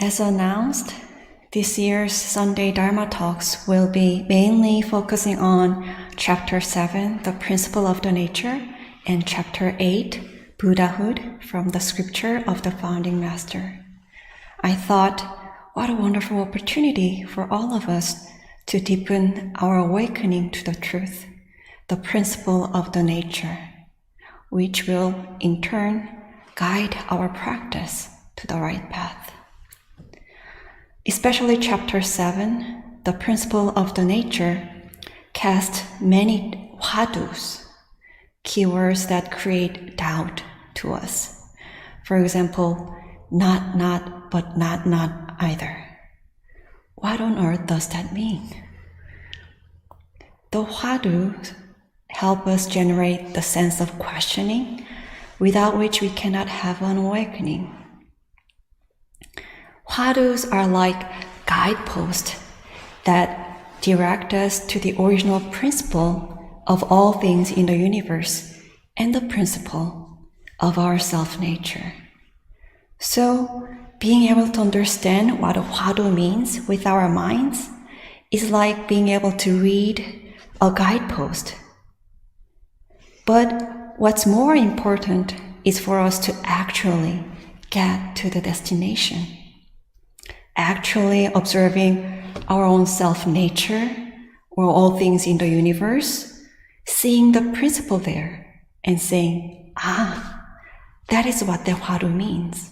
As announced, this year's Sunday Dharma talks will be mainly focusing on Chapter 7, The Principle of the Nature, and Chapter 8, Buddhahood, from the scripture of the Founding Master. I thought, what a wonderful opportunity for all of us to deepen our awakening to the truth, the principle of the nature, which will, in turn, guide our practice to the right path. Especially Chapter 7, the principle of the nature, casts many hwadus, keywords that create doubt to us. For example, not, but not either. What on earth does that mean? The hwadus help us generate the sense of questioning, without which we cannot have an awakening. Hwadus are like guideposts that direct us to the original principle of all things in the universe and the principle of our self-nature. So, being able to understand what a hwadu means with our minds is like being able to read a guidepost. But what's more important is for us to actually get to the destination. Actually observing our own self-nature or all things in the universe, seeing the principle there and saying, that is what the hwadu means.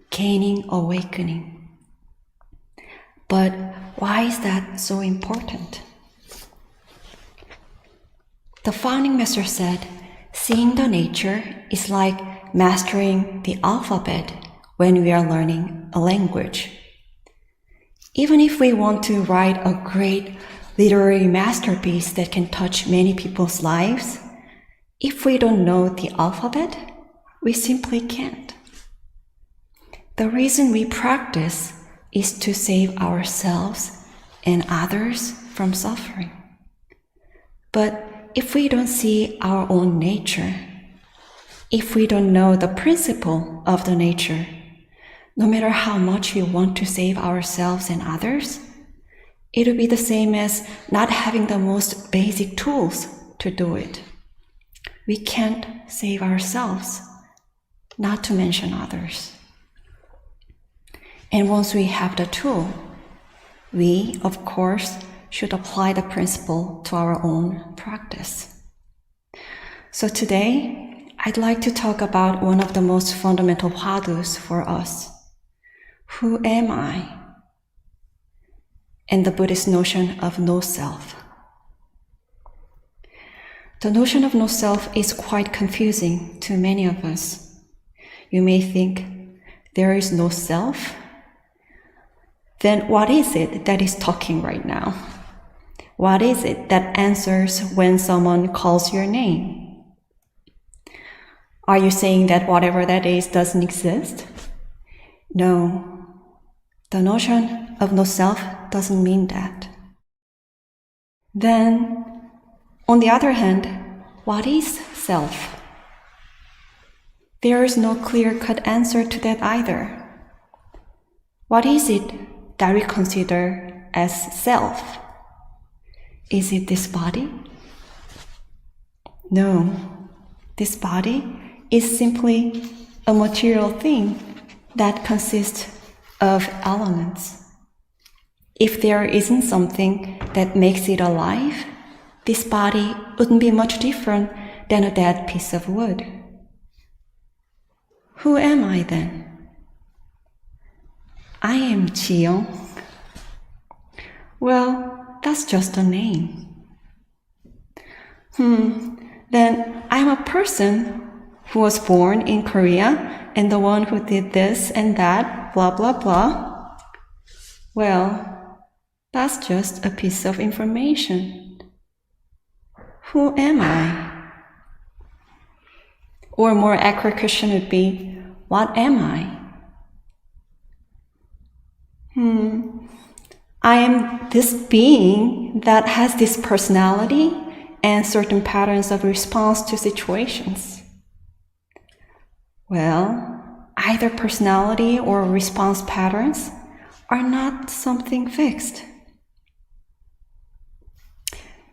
Gaining awakening. But why is that so important? The Founding Master said, seeing the nature is like mastering the alphabet when we are learning a language. Even if we want to write a great literary masterpiece that can touch many people's lives, if we don't know the alphabet, we simply can't. The reason we practice is to save ourselves and others from suffering. But if we don't see our own nature, if we don't know the principle of the nature, no matter how much we want to save ourselves and others, it will be the same as not having the most basic tools to do it. We can't save ourselves, not to mention others. And once we have the tool, we, of course, should apply the principle to our own practice. So today, I'd like to talk about one of the most fundamental hwadus for us. Who am I? And the Buddhist notion of no-self. The notion of no-self is quite confusing to many of us. You may think, there is no self? Then what is it that is talking right now? What is it that answers when someone calls your name? Are you saying that whatever that is doesn't exist? No. The notion of no-self doesn't mean that. Then, on the other hand, what is self? There is no clear-cut answer to that either. What is it that we consider as self? Is it this body? No. This body is simply a material thing that consists of elements. If there isn't something that makes it alive, this body wouldn't be much different than a dead piece of wood. Who am I then? I am Chiyong. Well, that's just a name. Then I'm a person who was born in Korea and the one who did this and that, blah, blah, blah. Well, that's just a piece of information. Who am I? Or a more accurate question would be, what am I? I am this being that has this personality and certain patterns of response to situations. Well, either personality or response patterns are not something fixed.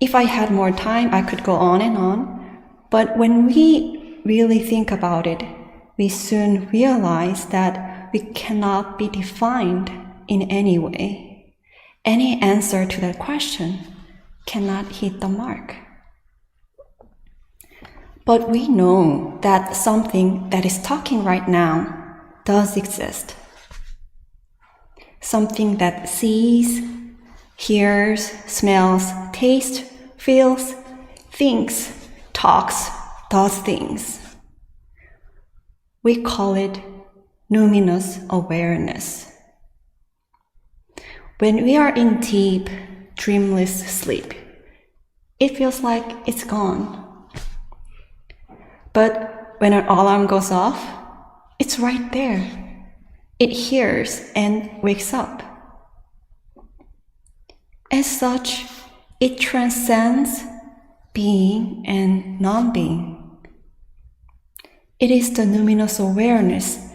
If I had more time, I could go on and on, but when we really think about it, we soon realize that we cannot be defined in any way. Any answer to that question cannot hit the mark. But we know that something that is talking right now does exist. Something that sees, hears, smells, tastes, feels, thinks, talks, does things. We call it numinous awareness. When we are in deep, dreamless sleep, it feels like it's gone. But when an alarm goes off, it's right there. It hears and wakes up. As such, it transcends being and non-being. It is the numinous awareness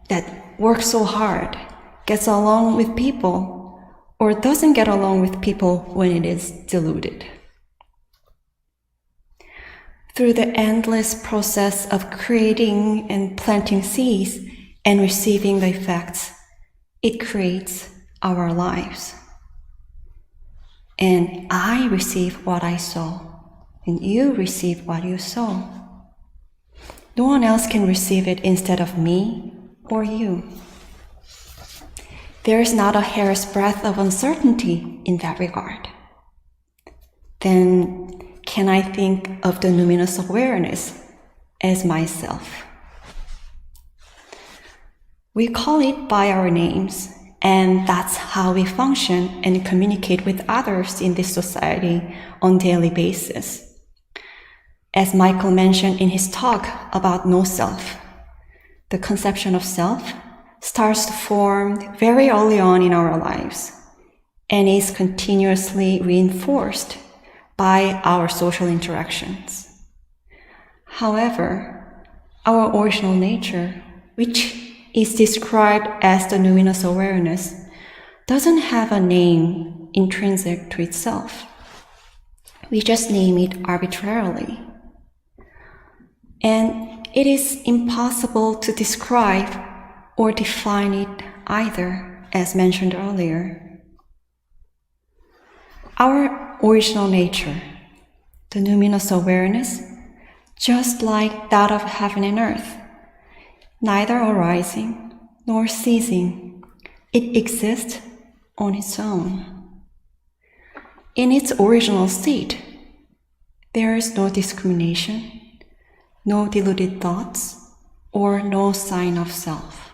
that works so hard, gets along with people, or doesn't get along with people when it is deluded. Through the endless process of creating and planting seeds and receiving the effects, it creates our lives. And I receive what I sow, and you receive what you sow. No one else can receive it instead of me or you. There is not a hair's breadth of uncertainty in that regard. Then can I think of the numinous awareness as myself? We call it by our names, and that's how we function and communicate with others in this society on a daily basis. As Michael mentioned in his talk about no self, the conception of self starts to form very early on in our lives and is continuously reinforced by our social interactions. However, our original nature, which is described as the numinous awareness, doesn't have a name intrinsic to itself. We just name it arbitrarily. And it is impossible to describe or define it either, as mentioned earlier. Our original nature, the numinous awareness, just like that of heaven and earth, neither arising nor ceasing, it exists on its own. In its original state, there is no discrimination, no deluded thoughts, or no sign of self.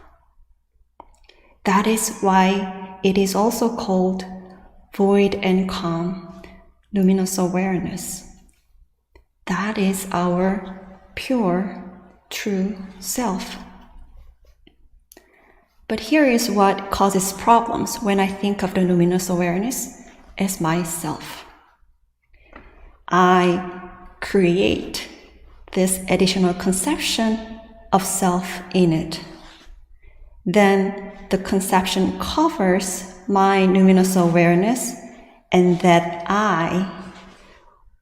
That is why it is also called void and calm, luminous awareness. That is our pure, true self. But here is what causes problems when I think of the luminous awareness as myself. I create this additional conception of self in it. Then the conception covers my numinous awareness, and that I,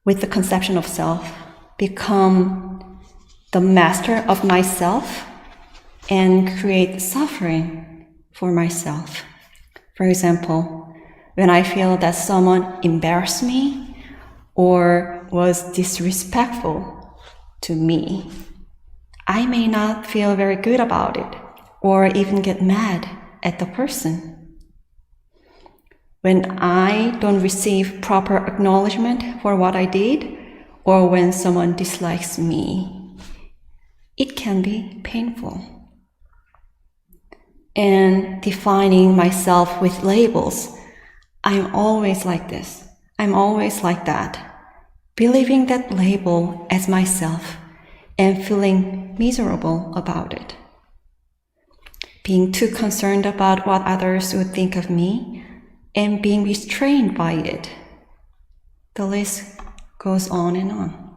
with the conception of self, become the master of myself and create suffering for myself. For example, when I feel that someone embarrassed me or was disrespectful to me, I may not feel very good about it or even get mad at the person. When I don't receive proper acknowledgement for what I did, or when someone dislikes me, it can be painful. And defining myself with labels, I'm always like this, I'm always like that, believing that label as myself and feeling miserable about it. Being too concerned about what others would think of me and being restrained by it. The list goes on and on.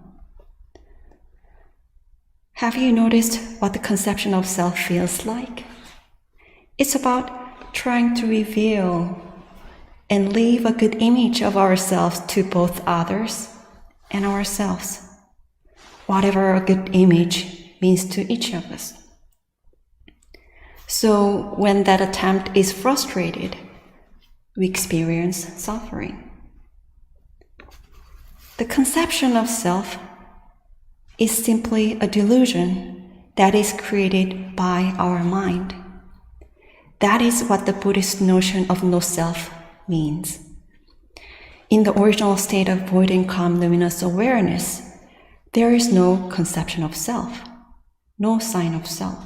Have you noticed what the conception of self feels like? It's about trying to reveal and leave a good image of ourselves to both others and ourselves, whatever a good image means to each of us. So when that attempt is frustrated, we experience suffering. The conception of self is simply a delusion that is created by our mind. That is what the Buddhist notion of no self means. In the original state of void and calm luminous awareness, there is no conception of self, no sign of self.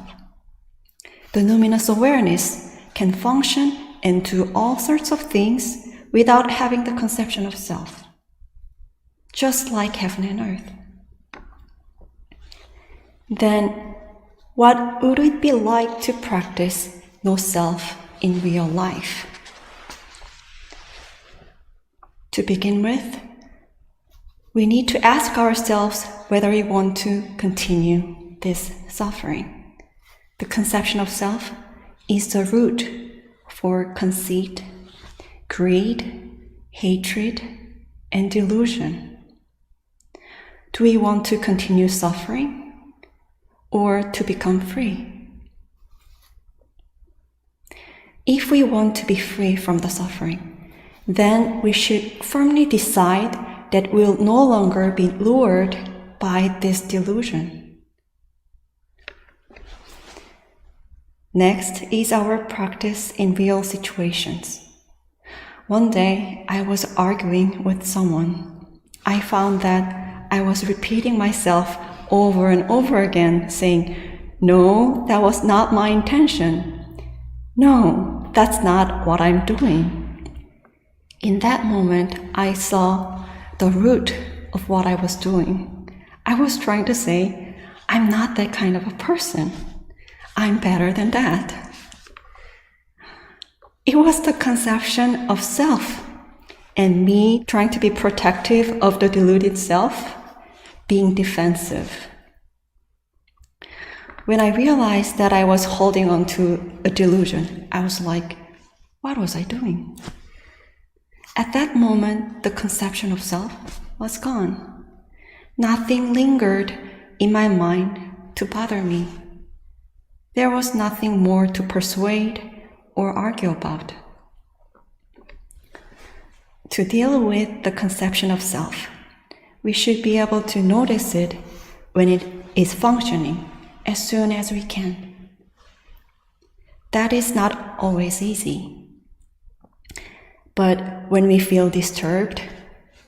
The luminous awareness can function and do all sorts of things without having the conception of self, just like heaven and earth. Then, what would it be like to practice no self in real life? To begin with, we need to ask ourselves whether we want to continue this suffering. The conception of self is the root for conceit, greed, hatred, and delusion. Do we want to continue suffering or to become free? If we want to be free from the suffering, then we should firmly decide that we'll no longer be lured by this delusion. Next is our practice in real situations. One day, I was arguing with someone. I found that I was repeating myself over and over again, saying, "No, that was not my intention. No, that's not what I'm doing." In that moment, I saw the root of what I was doing. I was trying to say, I'm not that kind of a person. I'm better than that. It was the conception of self and me trying to be protective of the deluded self, being defensive. When I realized that I was holding on to a delusion, I was like, what was I doing? At that moment, the conception of self was gone. Nothing lingered in my mind to bother me. There was nothing more to persuade or argue about. To deal with the conception of self, we should be able to notice it when it is functioning as soon as we can. That is not always easy. But when we feel disturbed,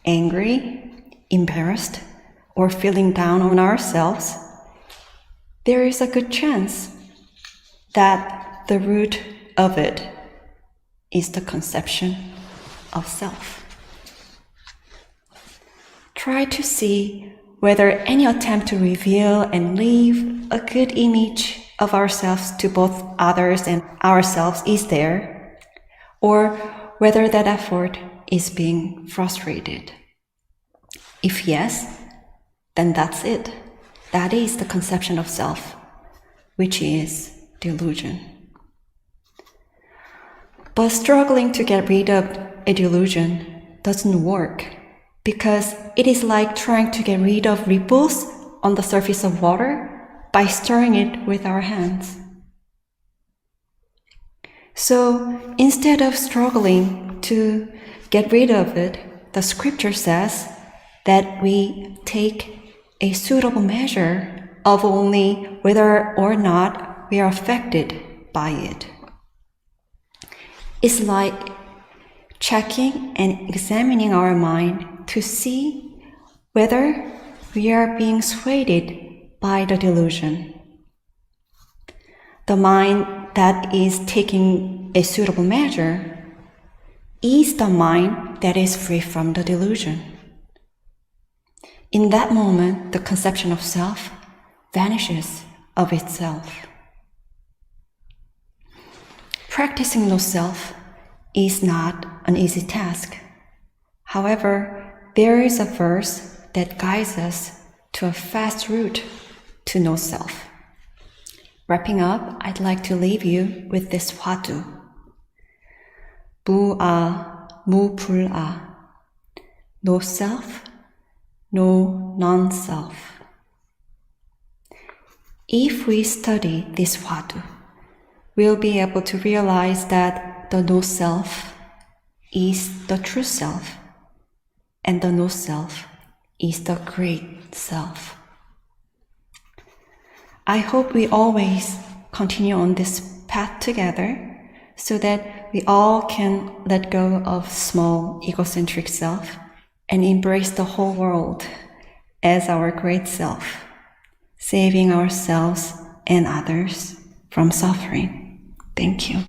angry, embarrassed, or feeling down on ourselves, there is a good chance that the root of it is the conception of self. Try to see whether any attempt to reveal and leave a good image of ourselves to both others and ourselves is there, or whether that effort is being frustrated. If yes, then that's it. That is the conception of self, which is delusion. But struggling to get rid of a delusion doesn't work, because it is like trying to get rid of ripples on the surface of water by stirring it with our hands. So instead of struggling to get rid of it, the scripture says that we take a suitable measure of only whether or not we are affected by it. It's like checking and examining our mind to see whether we are being swayed by the delusion. The mind that is taking a suitable measure is the mind that is free from the delusion. In that moment, the conception of self vanishes of itself. Practicing no self is not an easy task. However, there is a verse that guides us to a fast route to know self. Wrapping up, I'd like to leave you with this 화두. 무아, 무불아. No self, no non-self. If we study this 화두, we'll be able to realize that the no self is the true self, and the no self is the great self. I hope we always continue on this path together so that we all can let go of small egocentric self and embrace the whole world as our great self, saving ourselves and others from suffering. Thank you.